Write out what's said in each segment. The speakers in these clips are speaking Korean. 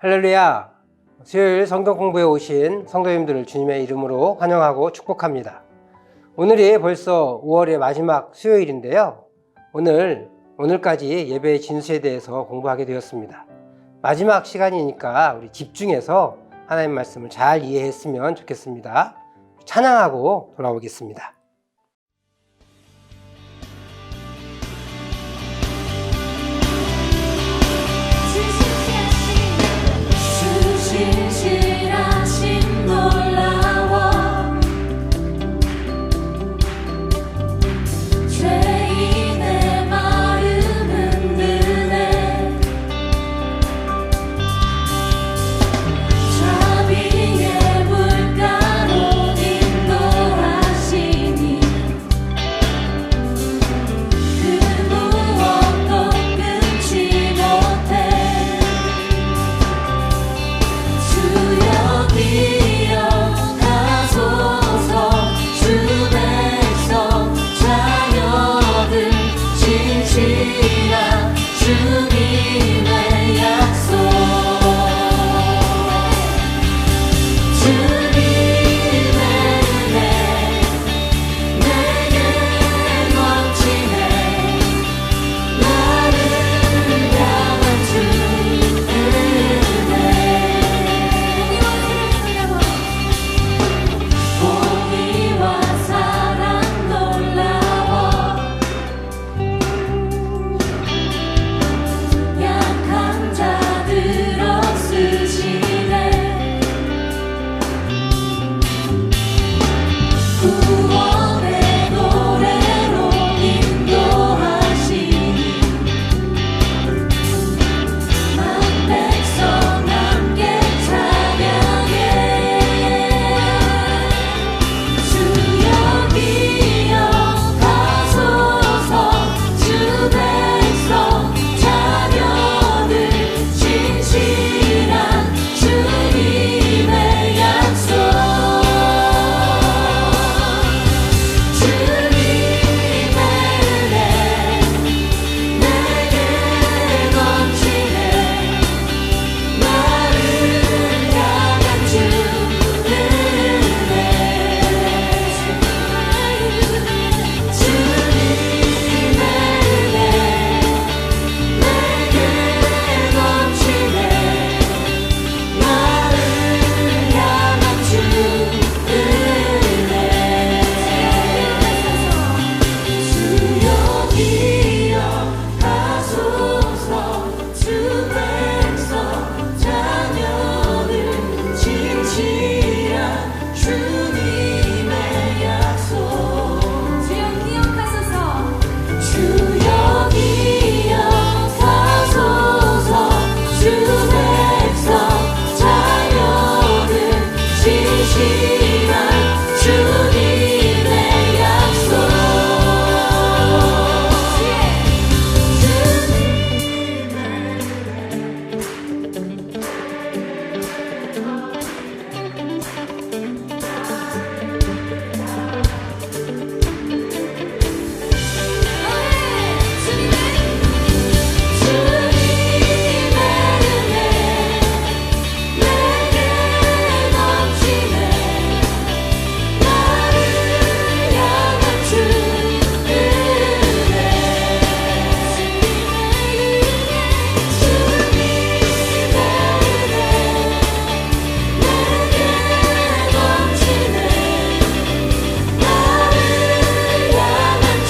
할렐루야! 수요일 성경 공부에 오신 성도님들을 주님의 이름으로 환영하고 축복합니다. 오늘이 벌써 5월의 마지막 수요일인데요. 오늘까지 예배의 진수에 대해서 공부하게 되었습니다. 마지막 시간이니까 우리 집중해서 하나님 말씀을 잘 이해했으면 좋겠습니다. 찬양하고 돌아오겠습니다. 신실하신 놀라워 죄인의 마음 흔드네 자비의 물가로 인도하시니 그 무엇도 끊지 못해 주여 가소서 주 백성 자녀들 진실한 주님의 약속 주님의 은혜 내게 넘치네 나를 향한 주 공의와 사랑 놀라워 약한 자들 없으시네 구원의 노래로 인도하시니 만 백성 함께 찬양해 주여 기억하소서 주 백성 자녀들 진실한 주님의 약속 주님의 은혜 내게 넘치네 나를 향한 주 은혜 주님의 은혜 내게 넘치네 나를 향한 주 은혜 주여 기억하소서 주 백성 자녀들 진실한 주님의 약속 주여 기억하소서 주여 기억하소서 주 백성 자녀들 진실한 주님의 약속 주님의 은혜 내게 넘치네 나를 향한 주 은혜 주님의 은혜 내게 넘치네 나를 향한 주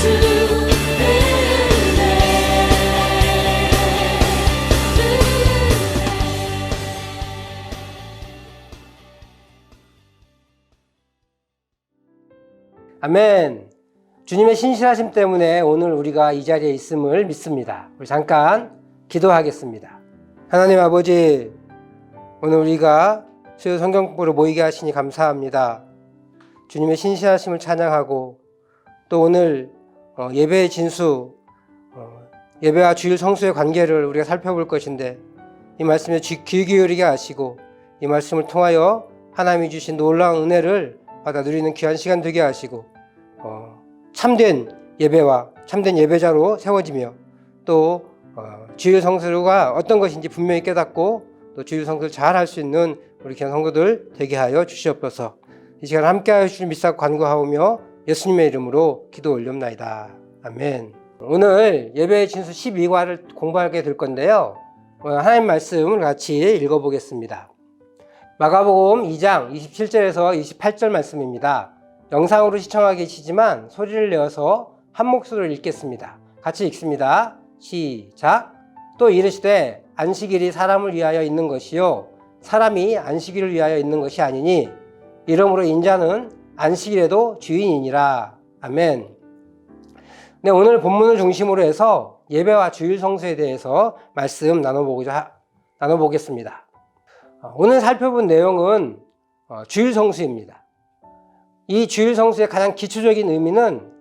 아멘. 주님의 신실하심 때문에 오늘 우리가 이 자리에 있음을 믿습니다. 우리 잠깐 기도하겠습니다. 하나님 아버지, 오늘 우리가 수요 성경 공부로 모이게 하시니 감사합니다. 주님의 신실하심을 찬양하고 또 오늘 예배의 진수, 예배와 주일 성수의 관계를 우리가 살펴볼 것인데 이 말씀에 귀 기울이게 하시고 이 말씀을 통하여 하나님이 주신 놀라운 은혜를 받아 누리는 귀한 시간 되게 하시고 참된 예배와 참된 예배자로 세워지며 또 주일 성수가 어떤 것인지 분명히 깨닫고 또 주일 성수를 잘 할 수 있는 우리 귀한 성도들 되게 하여 주시옵소서. 이 시간 함께 하여 주실 믿사 간구하오며 예수님의 이름으로 기도 올렵나이다. 아멘. 오늘 예배의 진수 12과를 공부하게 될 건데요. 하나님 말씀을 같이 읽어보겠습니다. 마가복음 2장 27절에서 28절 말씀입니다. 영상으로 시청하고 계시지만 소리를 내어서 한 목소리로 읽겠습니다. 같이 읽습니다. 시작. 또 이르시되 안식일이 사람을 위하여 있는 것이요 사람이 안식일을 위하여 있는 것이 아니니 이러므로 인자는 안식일에도 주인이니라. 아멘. 네, 오늘 본문을 중심으로 해서 예배와 주일 성수에 대해서 말씀 나눠보겠습니다. 오늘 살펴본 내용은 주일 성수입니다. 이 주일 성수의 가장 기초적인 의미는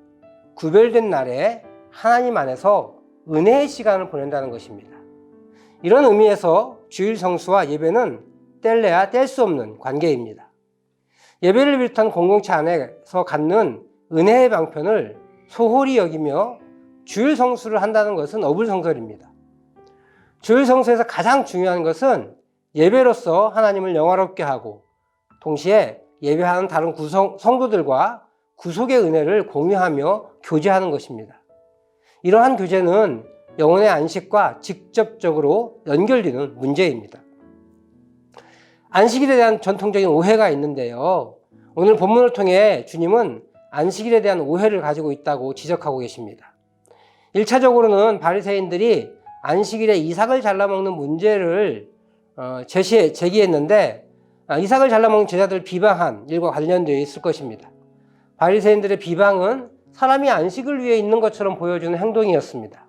구별된 날에 하나님 안에서 은혜의 시간을 보낸다는 것입니다. 이런 의미에서 주일 성수와 예배는 뗄래야 뗄 수 없는 관계입니다. 예배를 비롯한 공동체 안에서 갖는 은혜의 방편을 소홀히 여기며 주일 성수를 한다는 것은 어불성설입니다. 주일 성수에서 가장 중요한 것은 예배로서 하나님을 영화롭게 하고 동시에 예배하는 다른 성도들과 구속의 은혜를 공유하며 교제하는 것입니다. 이러한 교제는 영혼의 안식과 직접적으로 연결되는 문제입니다. 안식일에 대한 전통적인 오해가 있는데요. 오늘 본문을 통해 주님은 안식일에 대한 오해를 가지고 있다고 지적하고 계십니다. 1차적으로는 바리새인들이 안식일에 이삭을 잘라먹는 문제를 제기했는데 이삭을 잘라먹는 제자들을 비방한 일과 관련되어 있을 것입니다. 바리새인들의 비방은 사람이 안식을 위해 있는 것처럼 보여주는 행동이었습니다.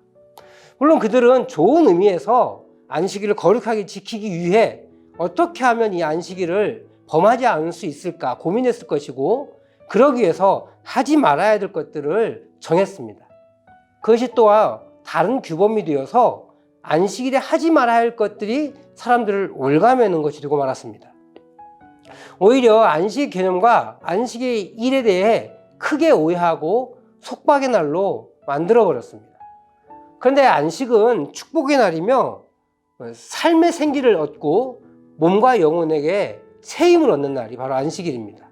물론 그들은 좋은 의미에서 안식일을 거룩하게 지키기 위해 어떻게 하면 이 안식일을 범하지 않을 수 있을까 고민했을 것이고 그러기 위해서 하지 말아야 될 것들을 정했습니다. 그것이 또한 다른 규범이 되어서 안식일에 하지 말아야 할 것들이 사람들을 올가매는 것이 되고 말았습니다. 오히려 안식 개념과 안식의 일에 대해 크게 오해하고 속박의 날로 만들어버렸습니다. 그런데 안식은 축복의 날이며 삶의 생기를 얻고 몸과 영혼에게 새 힘을 얻는 날이 바로 안식일입니다.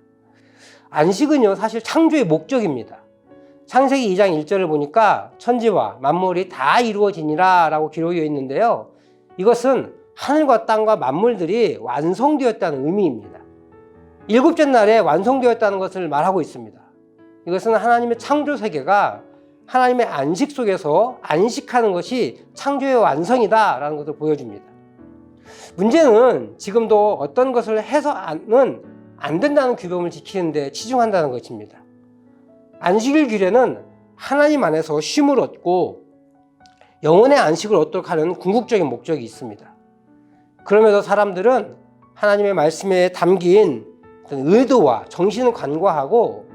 안식은요 사실 창조의 목적입니다. 창세기 2장 1절을 보니까 천지와 만물이 다 이루어지니라 라고 기록되어 있는데요. 이것은 하늘과 땅과 만물들이 완성되었다는 의미입니다. 일곱째 날에 완성되었다는 것을 말하고 있습니다. 이것은 하나님의 창조 세계가 하나님의 안식 속에서 안식하는 것이 창조의 완성이다 라는 것을 보여줍니다. 문제는 지금도 어떤 것을 해서는 안 된다는 규범을 지키는 데 치중한다는 것입니다. 안식일 규례는 하나님 안에서 쉼을 얻고 영혼의 안식을 얻도록 하는 궁극적인 목적이 있습니다. 그럼에도 사람들은 하나님의 말씀에 담긴 의도와 정신을 간과하고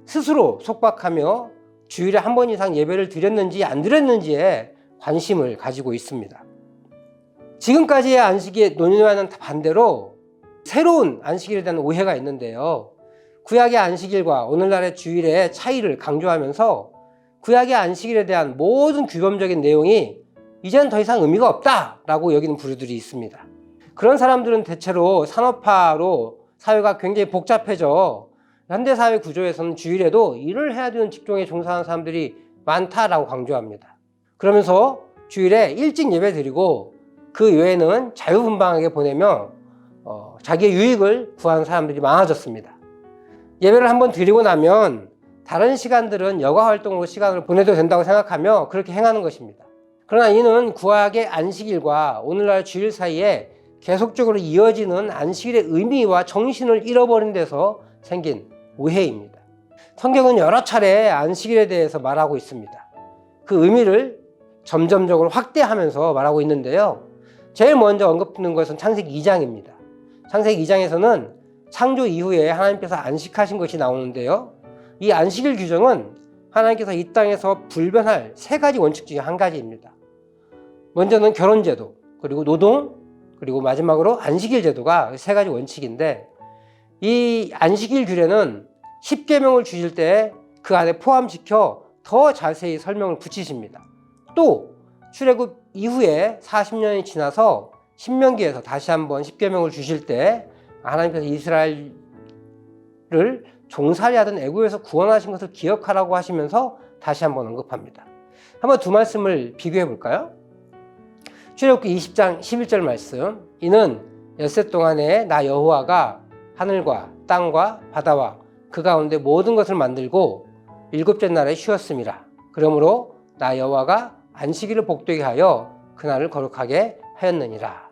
스스로 속박하며 주일에 한 번 이상 예배를 드렸는지 안 드렸는지에 관심을 가지고 있습니다. 지금까지의 안식의 논의와는 반대로 새로운 안식일에 대한 오해가 있는데요. 구약의 안식일과 오늘날의 주일의 차이를 강조하면서 구약의 안식일에 대한 모든 규범적인 내용이 이제는 더 이상 의미가 없다라고 여기는 부류들이 있습니다. 그런 사람들은 대체로 산업화로 사회가 굉장히 복잡해져 현대사회 구조에서는 주일에도 일을 해야 되는 직종에 종사하는 사람들이 많다라고 강조합니다. 그러면서 주일에 일찍 예배 드리고 그 외에는 자유분방하게 보내며 자기의 유익을 구하는 사람들이 많아졌습니다. 예배를 한번 드리고 나면 다른 시간들은 여가 활동으로 시간을 보내도 된다고 생각하며 그렇게 행하는 것입니다. 그러나 이는 구약의 안식일과 오늘날 주일 사이에 계속적으로 이어지는 안식일의 의미와 정신을 잃어버린 데서 생긴 오해입니다. 성경은 여러 차례 안식일에 대해서 말하고 있습니다. 그 의미를 점점적으로 확대하면서 말하고 있는데요. 제일 먼저 언급되는 것은 창세기 2장입니다. 창세기 2장에서는 창조 이후에 하나님께서 안식하신 것이 나오는데요. 이 안식일 규정은 하나님께서 이 땅에서 불변할 세 가지 원칙 중에 한 가지입니다. 먼저는 결혼제도, 그리고 노동, 그리고 마지막으로 안식일 제도가 세 가지 원칙인데 이 안식일 규례는 10계명을 주실 때 그 안에 포함시켜 더 자세히 설명을 붙이십니다. 또 출애굽 이후에 40년이 지나서 신명기에서 다시 한번 십계명을 주실 때 하나님께서 이스라엘을 종살이하던 애굽에서 구원하신 것을 기억하라고 하시면서 다시 한번 언급합니다. 한번 두 말씀을 비교해 볼까요? 출애굽기 20장 11절 말씀. 이는 엿새 동안에 나 여호와가 하늘과 땅과 바다와 그 가운데 모든 것을 만들고 일곱째 날에 쉬었음이라. 그러므로 나 여호와가 안식일을 복되게 하여 그날을 거룩하게 하였느니라.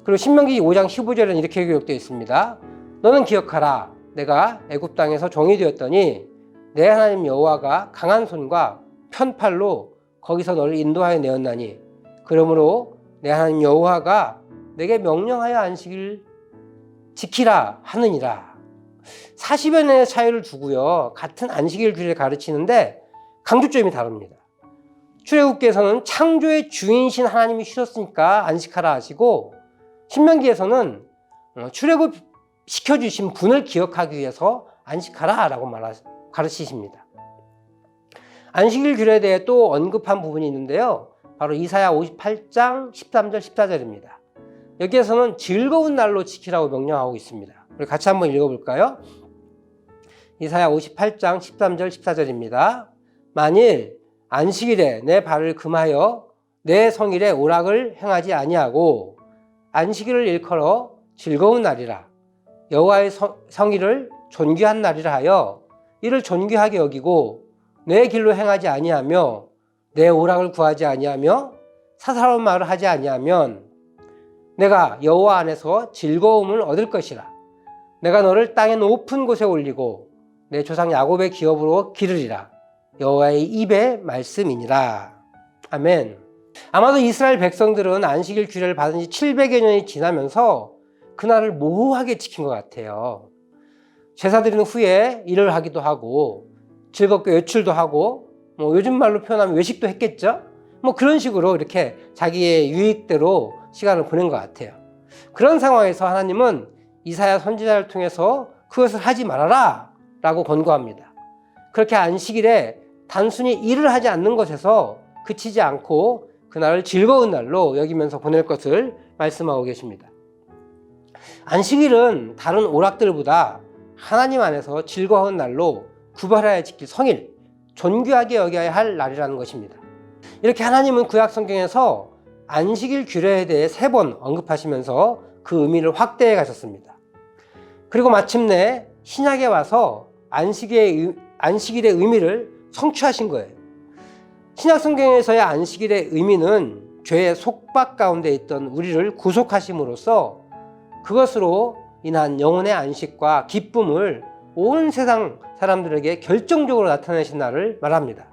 그리고 신명기 5장 15절에는 이렇게 기록되어 있습니다. 너는 기억하라. 내가 애굽 땅에서 종이 되었더니 내 하나님 여호와가 강한 손과 편팔로 거기서 너를 인도하여 내었나니 그러므로 내 하나님 여호와가 내게 명령하여 안식일을 지키라 하느니라. 40여 년의 차이를 두고요. 같은 안식일 주일을 가르치는데 강조점이 다릅니다. 출애굽기에서는 창조의 주인이신 하나님이 쉬셨으니까 안식하라 하시고 신명기에서는 출애굽 시켜주신 분을 기억하기 위해서 안식하라 라고 가르치십니다. 안식일 규례에 대해 또 언급한 부분이 있는데요. 바로 이사야 58장 13절 14절입니다. 여기에서는 즐거운 날로 지키라고 명령하고 있습니다. 우리 같이 한번 읽어볼까요? 이사야 58장 13절 14절입니다. 만일 안식일에 내 발을 금하여 내 성일에 오락을 행하지 아니하고 안식일을 일컬어 즐거운 날이라 여호와의 성일을 존귀한 날이라 하여 이를 존귀하게 여기고 내 길로 행하지 아니하며 내 오락을 구하지 아니하며 사사로운 말을 하지 아니하면 내가 여호와 안에서 즐거움을 얻을 것이라. 내가 너를 땅의 높은 곳에 올리고 내 조상 야곱의 기업으로 기르리라. 여호와의 입의 말씀이니라. 아멘. 아마도 이스라엘 백성들은 안식일 규례를 받은 지 700여 년이 지나면서 그날을 모호하게 지킨 것 같아요. 제사 드리는 후에 일을 하기도 하고 즐겁게 외출도 하고 요즘 말로 표현하면 외식도 했겠죠. 그런 식으로 이렇게 자기의 유익대로 시간을 보낸 것 같아요. 그런 상황에서 하나님은 이사야 선지자를 통해서 그것을 하지 말아라 라고 권고합니다. 그렇게 안식일에 단순히 일을 하지 않는 것에서 그치지 않고 그날을 즐거운 날로 여기면서 보낼 것을 말씀하고 계십니다. 안식일은 다른 오락들보다 하나님 안에서 즐거운 날로 구별하여 지킬 성일, 존귀하게 여겨야 할 날이라는 것입니다. 이렇게 하나님은 구약 성경에서 안식일 규례에 대해 3번 언급하시면서 그 의미를 확대해 가셨습니다. 그리고 마침내 신약에 와서 안식일의 의미를 성취하신 거예요. 신약 성경에서의 안식일의 의미는 죄의 속박 가운데 있던 우리를 구속하심으로써 그것으로 인한 영혼의 안식과 기쁨을 온 세상 사람들에게 결정적으로 나타내신 날을 말합니다.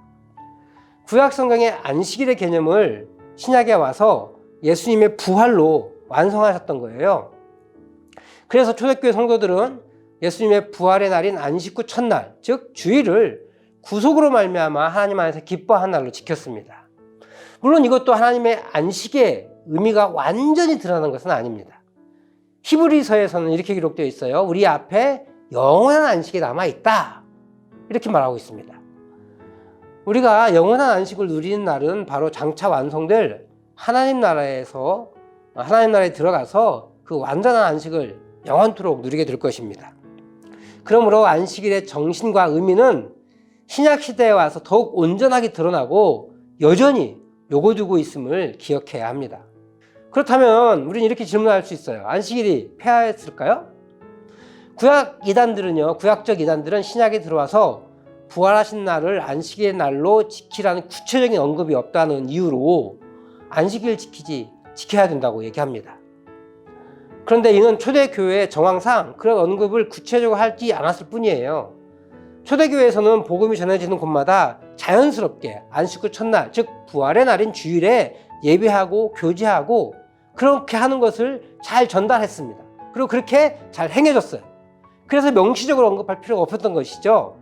구약 성경의 안식일의 개념을 신약에 와서 예수님의 부활로 완성하셨던 거예요. 그래서 초대교회 성도들은 예수님의 부활의 날인 안식 후 첫날, 즉 주일을 구속으로 말미암아 하나님 안에서 기뻐한 날로 지켰습니다. 물론 이것도 하나님의 안식의 의미가 완전히 드러나는 것은 아닙니다. 히브리서에서는 이렇게 기록되어 있어요. 우리 앞에 영원한 안식이 남아있다. 이렇게 말하고 있습니다. 우리가 영원한 안식을 누리는 날은 바로 장차 완성될 하나님 나라에 들어가서 그 완전한 안식을 영원토록 누리게 될 것입니다. 그러므로 안식일의 정신과 의미는 신약 시대에 와서 더욱 온전하게 드러나고 여전히 요고두고 있음을 기억해야 합니다. 그렇다면 우리는 이렇게 질문할 수 있어요. 안식일이 폐하였을까요? 구약적 이단들은 신약에 들어와서 부활하신 날을 안식일의 날로 지키라는 구체적인 언급이 없다는 이유로 안식일 지켜야 된다고 얘기합니다. 그런데 이는 초대교회의 정황상 그런 언급을 구체적으로 하지 않았을 뿐이에요. 초대교회에서는 복음이 전해지는 곳마다 자연스럽게 안식 후 첫날, 즉 부활의 날인 주일에 예배하고 교제하고 그렇게 하는 것을 잘 전달했습니다. 그리고 그렇게 잘 행해졌어요. 그래서 명시적으로 언급할 필요가 없었던 것이죠.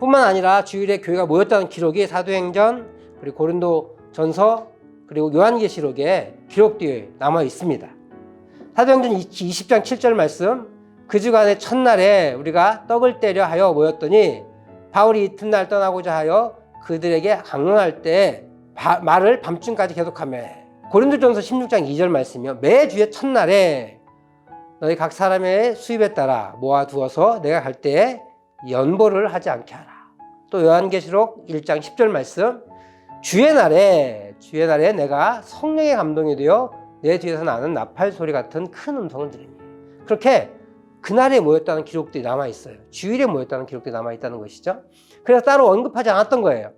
뿐만 아니라 주일에 교회가 모였다는 기록이 사도행전, 그리고 고린도전서, 그리고 요한계시록에 기록되어 남아 있습니다. 사도행전 20장 7절 말씀, 그 주간의 첫날에 우리가 떡을 떼려 하여 모였더니 바울이 이튿날 떠나고자 하여 그들에게 강론할 때 말을 밤중까지 계속하며 고린도전서 16장 2절 말씀이요. 매주의 첫날에 너희 각 사람의 수입에 따라 모아두어서 내가 갈 때에 연보를 하지 않게 하라. 또 요한계시록 1장 10절 말씀, 주의 날에 내가 성령의 감동이 되어 내 뒤에서 나는 나팔 소리 같은 큰 음성을 들으니. 그렇게 그날에 모였다는 기록들이 남아있어요. 주일에 모였다는 기록들이 남아있다는 것이죠. 그래서 따로 언급하지 않았던 거예요.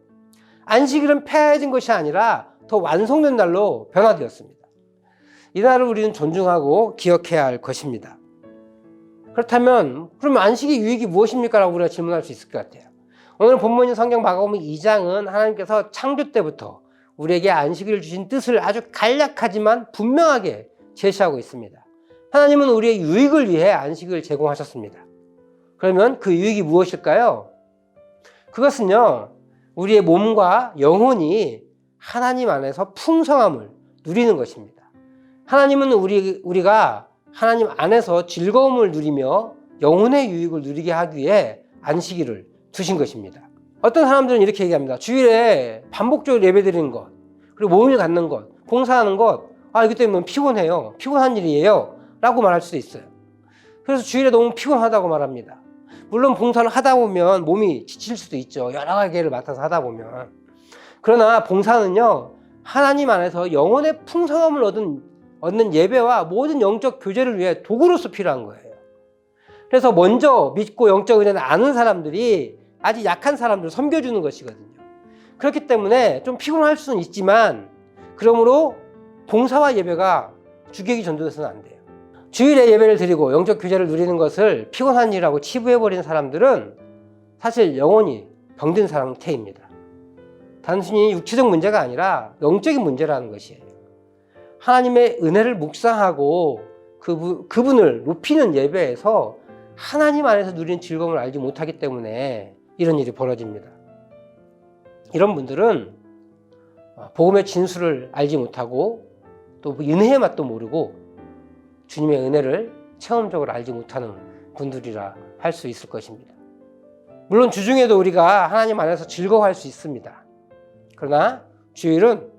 안식일은 폐해진 것이 아니라 더 완성된 날로 변화되었습니다. 이 날을 우리는 존중하고 기억해야 할 것입니다. 그렇다면 그럼 안식의 유익이 무엇입니까? 라고 우리가 질문할 수 있을 것 같아요. 오늘 본문인 성경 마가복음 2장은 하나님께서 창조 때부터 우리에게 안식일을 주신 뜻을 아주 간략하지만 분명하게 제시하고 있습니다. 하나님은 우리의 유익을 위해 안식을 제공하셨습니다. 그러면 그 유익이 무엇일까요? 그것은요, 우리의 몸과 영혼이 하나님 안에서 풍성함을 누리는 것입니다. 하나님은 우리가 하나님 안에서 즐거움을 누리며 영혼의 유익을 누리게 하기 위해 안식일을 두신 것입니다. 어떤 사람들은 이렇게 얘기합니다. 주일에 반복적으로 예배드리는 것, 그리고 모임을 갖는 것, 봉사하는 것, 이것 때문에 피곤해요. 피곤한 일이에요. 라고 말할 수도 있어요. 그래서 주일에 너무 피곤하다고 말합니다. 물론 봉사를 하다 보면 몸이 지칠 수도 있죠. 여러 가지를 맡아서 하다 보면. 그러나 봉사는요, 하나님 안에서 영혼의 풍성함을 얻는 예배와 모든 영적 교제를 위해 도구로서 필요한 거예요. 그래서 먼저 믿고 영적 은혜를 아는 사람들이 아직 약한 사람들을 섬겨주는 것이거든요. 그렇기 때문에 좀 피곤할 수는 있지만, 그러므로 봉사와 예배가 주객이 전도돼서는 안 돼요. 주일에 예배를 드리고 영적 교제를 누리는 것을 피곤한 일이라고 치부해버리는 사람들은 사실 영혼이 병든 상태입니다. 단순히 육체적 문제가 아니라 영적인 문제라는 것이에요. 하나님의 은혜를 묵상하고 그분을 높이는 예배에서 하나님 안에서 누리는 즐거움을 알지 못하기 때문에 이런 일이 벌어집니다. 이런 분들은 복음의 진수를 알지 못하고 또 은혜의 맛도 모르고 주님의 은혜를 체험적으로 알지 못하는 분들이라 할 수 있을 것입니다. 물론 주중에도 우리가 하나님 안에서 즐거워할 수 있습니다. 그러나 주일은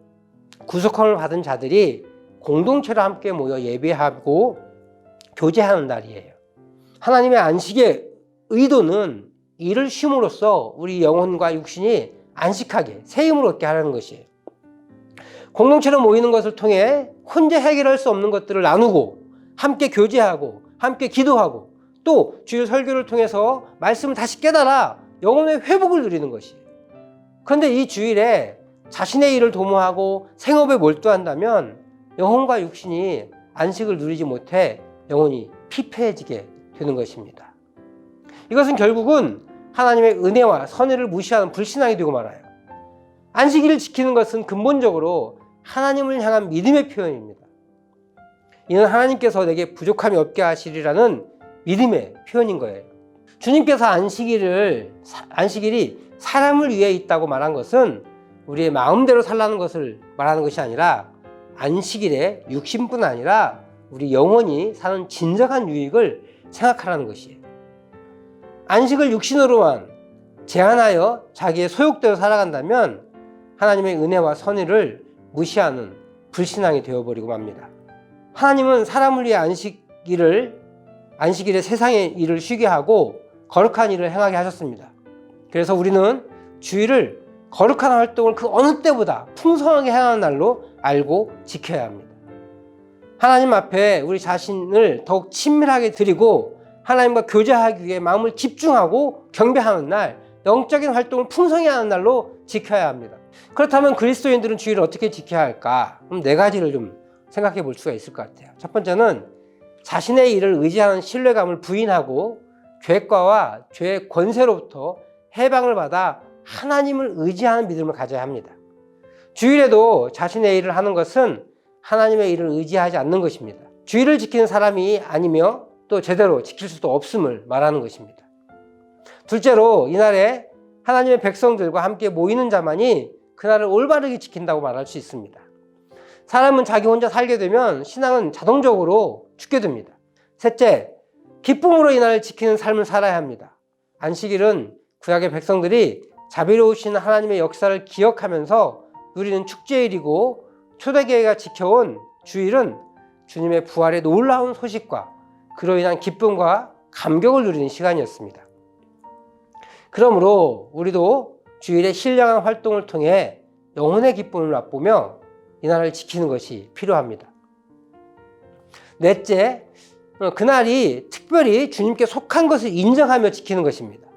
구속함을 받은 자들이 공동체로 함께 모여 예배하고 교제하는 날이에요. 하나님의 안식의 의도는 이를 쉼으로써 우리 영혼과 육신이 안식하게 새 힘을 얻게 하라는 것이에요. 공동체로 모이는 것을 통해 혼자 해결할 수 없는 것들을 나누고 함께 교제하고 함께 기도하고 또 주일 설교를 통해서 말씀을 다시 깨달아 영혼의 회복을 누리는 것이에요. 그런데 이 주일에 자신의 일을 도모하고 생업에 몰두한다면 영혼과 육신이 안식을 누리지 못해 영혼이 피폐해지게 되는 것입니다. 이것은 결국은 하나님의 은혜와 선의를 무시하는 불신앙이 되고 말아요. 안식일을 지키는 것은 근본적으로 하나님을 향한 믿음의 표현입니다. 이는 하나님께서 내게 부족함이 없게 하시리라는 믿음의 표현인 거예요. 주님께서 안식일이 사람을 위해 있다고 말한 것은 우리의 마음대로 살라는 것을 말하는 것이 아니라 안식일에 육신뿐 아니라 우리 영혼이 사는 진정한 유익을 생각하라는 것이에요. 안식을 육신으로만 제한하여 자기의 소욕대로 살아간다면 하나님의 은혜와 선의를 무시하는 불신앙이 되어버리고 맙니다. 하나님은 사람을 위해 안식일에 세상의 일을 쉬게 하고 거룩한 일을 행하게 하셨습니다. 그래서 우리는 주일을 거룩한 활동을 그 어느 때보다 풍성하게 행하는 날로 알고 지켜야 합니다. 하나님 앞에 우리 자신을 더욱 친밀하게 드리고 하나님과 교제하기 위해 마음을 집중하고 경배하는 날, 영적인 활동을 풍성히 하는 날로 지켜야 합니다. 그렇다면 그리스도인들은 주일을 어떻게 지켜야 할까? 그럼 네 가지를 좀 생각해 볼 수가 있을 것 같아요. 첫 번째는 자신의 일을 의지하는 신뢰감을 부인하고 죄과와 죄의 권세로부터 해방을 받아 하나님을 의지하는 믿음을 가져야 합니다. 주일에도 자신의 일을 하는 것은 하나님의 일을 의지하지 않는 것입니다. 주일을 지키는 사람이 아니며 또 제대로 지킬 수도 없음을 말하는 것입니다. 둘째로 이날에 하나님의 백성들과 함께 모이는 자만이 그날을 올바르게 지킨다고 말할 수 있습니다. 사람은 자기 혼자 살게 되면 신앙은 자동적으로 죽게 됩니다. 셋째, 기쁨으로 이날을 지키는 삶을 살아야 합니다. 안식일은 구약의 백성들이 자비로우신 하나님의 역사를 기억하면서 누리는 축제일이고 초대교회가 지켜온 주일은 주님의 부활의 놀라운 소식과 그로 인한 기쁨과 감격을 누리는 시간이었습니다. 그러므로 우리도 주일의 신령한 활동을 통해 영혼의 기쁨을 맛보며 이날을 지키는 것이 필요합니다. 넷째, 그날이 특별히 주님께 속한 것을 인정하며 지키는 것입니다.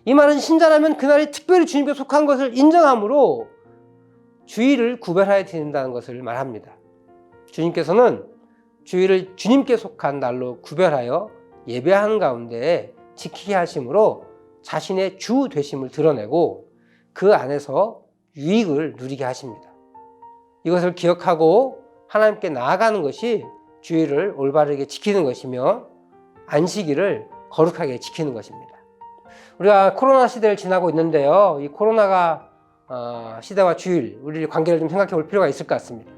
이 말은 신자라면 그날이 특별히 주님께 속한 것을 인정함으로 주일을 구별하여 드린다는 것을 말합니다. 주님께서는 주일을 주님께 속한 날로 구별하여 예배하는 가운데 지키게 하심으로 자신의 주 되심을 드러내고 그 안에서 유익을 누리게 하십니다. 이것을 기억하고 하나님께 나아가는 것이 주일을 올바르게 지키는 것이며 안식일을 거룩하게 지키는 것입니다. 우리가 코로나 시대를 지나고 있는데요. 이 코로나가 시대와 주일, 우리 관계를 좀 생각해 볼 필요가 있을 것 같습니다.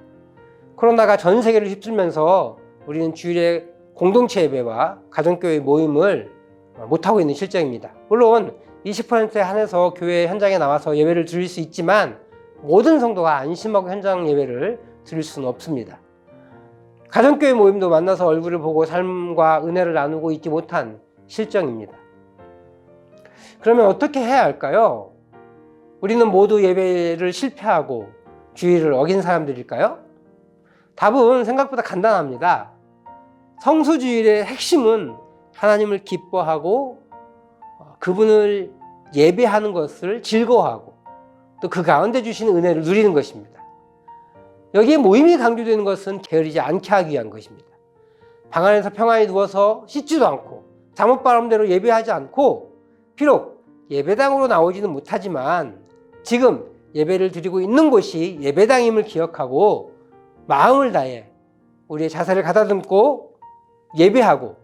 코로나가 전 세계를 휩쓸면서 우리는 주일에 공동체 예배와 가정교회 모임을 못하고 있는 실정입니다. 물론 20%에 한해서 교회 현장에 나와서 예배를 드릴 수 있지만 모든 성도가 안심하고 현장 예배를 드릴 수는 없습니다. 가정교회 모임도 만나서 얼굴을 보고 삶과 은혜를 나누고 있지 못한 실정입니다. 그러면 어떻게 해야 할까요? 우리는 모두 예배를 실패하고 주일을 어긴 사람들일까요? 답은 생각보다 간단합니다. 성수주일의 핵심은 하나님을 기뻐하고 그분을 예배하는 것을 즐거워하고 또 그 가운데 주시는 은혜를 누리는 것입니다. 여기에 모임이 강조되는 것은 게으르지 않게 하기 위한 것입니다. 방 안에서 평안히 누워서 씻지도 않고 잠옷바람대로 예배하지 않고 비록 예배당으로 나오지는 못하지만 지금 예배를 드리고 있는 곳이 예배당임을 기억하고 마음을 다해 우리의 자세를 가다듬고 예배하고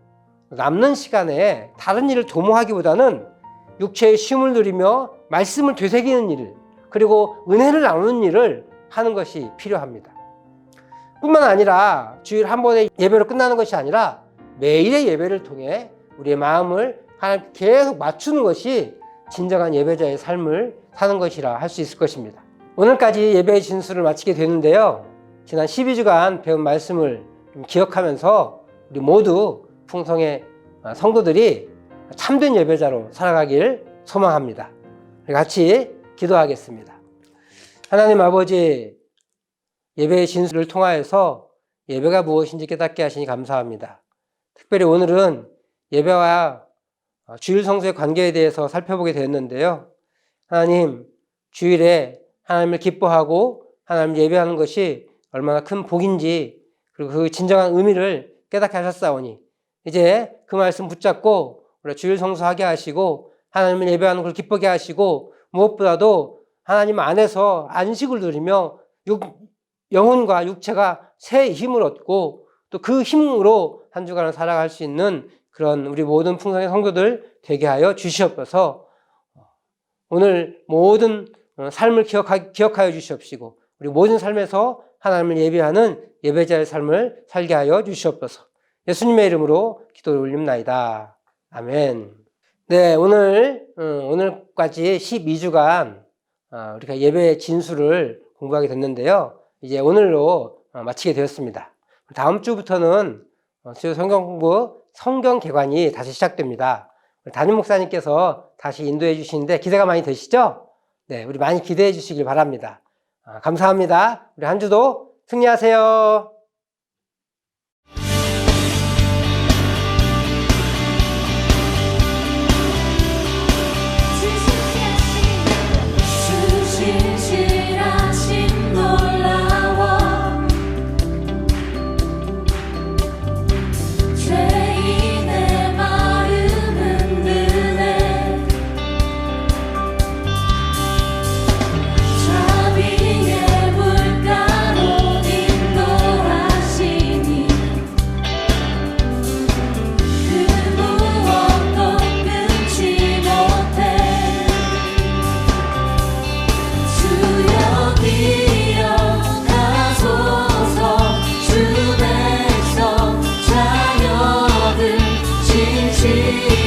남는 시간에 다른 일을 도모하기보다는 육체의 쉼을 누리며 말씀을 되새기는 일을 그리고 은혜를 나누는 일을 하는 것이 필요합니다. 뿐만 아니라 주일 한 번의 예배로 끝나는 것이 아니라 매일의 예배를 통해 우리의 마음을 하나님께 계속 맞추는 것이 진정한 예배자의 삶을 사는 것이라 할 수 있을 것입니다. 오늘까지 예배의 진수를 마치게 되는데요. 지난 12주간 배운 말씀을 기억하면서 우리 모두 풍성의 성도들이 참된 예배자로 살아가길 소망합니다. 우리 같이 기도하겠습니다. 하나님 아버지, 예배의 진수를 통하여서 예배가 무엇인지 깨닫게 하시니 감사합니다. 특별히 오늘은 예배와 주일 성수의 관계에 대해서 살펴보게 되었는데요. 하나님, 주일에 하나님을 기뻐하고 하나님을 예배하는 것이 얼마나 큰 복인지 그리고 그 진정한 의미를 깨닫게 하셨사오니 이제 그 말씀 붙잡고 우리 주일 성수하게 하시고 하나님을 예배하는 걸 기쁘게 하시고 무엇보다도 하나님 안에서 안식을 누리며 영혼과 육체가 새 힘을 얻고 또 그 힘으로 한 주간을 살아갈 수 있는 그런 우리 모든 풍성의 성도들 되게 하여 주시옵소서. 오늘 모든 삶을 기억하여 주시옵시고 우리 모든 삶에서 하나님을 예배하는 예배자의 삶을 살게 하여 주시옵소서. 예수님의 이름으로 기도를 올립나이다. 아멘. 네, 오늘까지 12주간 우리가 예배의 진수를 공부하게 됐는데요. 이제 오늘로 마치게 되었습니다. 다음 주부터는 수요 성경 공부 성경 개관이 다시 시작됩니다. 담임 목사님께서 다시 인도해 주시는데 기대가 많이 되시죠? 네, 우리 많이 기대해 주시길 바랍니다. 감사합니다. 우리 한 주도 승리하세요. 신실하신 놀라워 죄인의 마음은 드네 자비의 물가로 인도하시니 그 무엇도 끊지 못해 주여 기억하소서 주 백성 자녀들 진실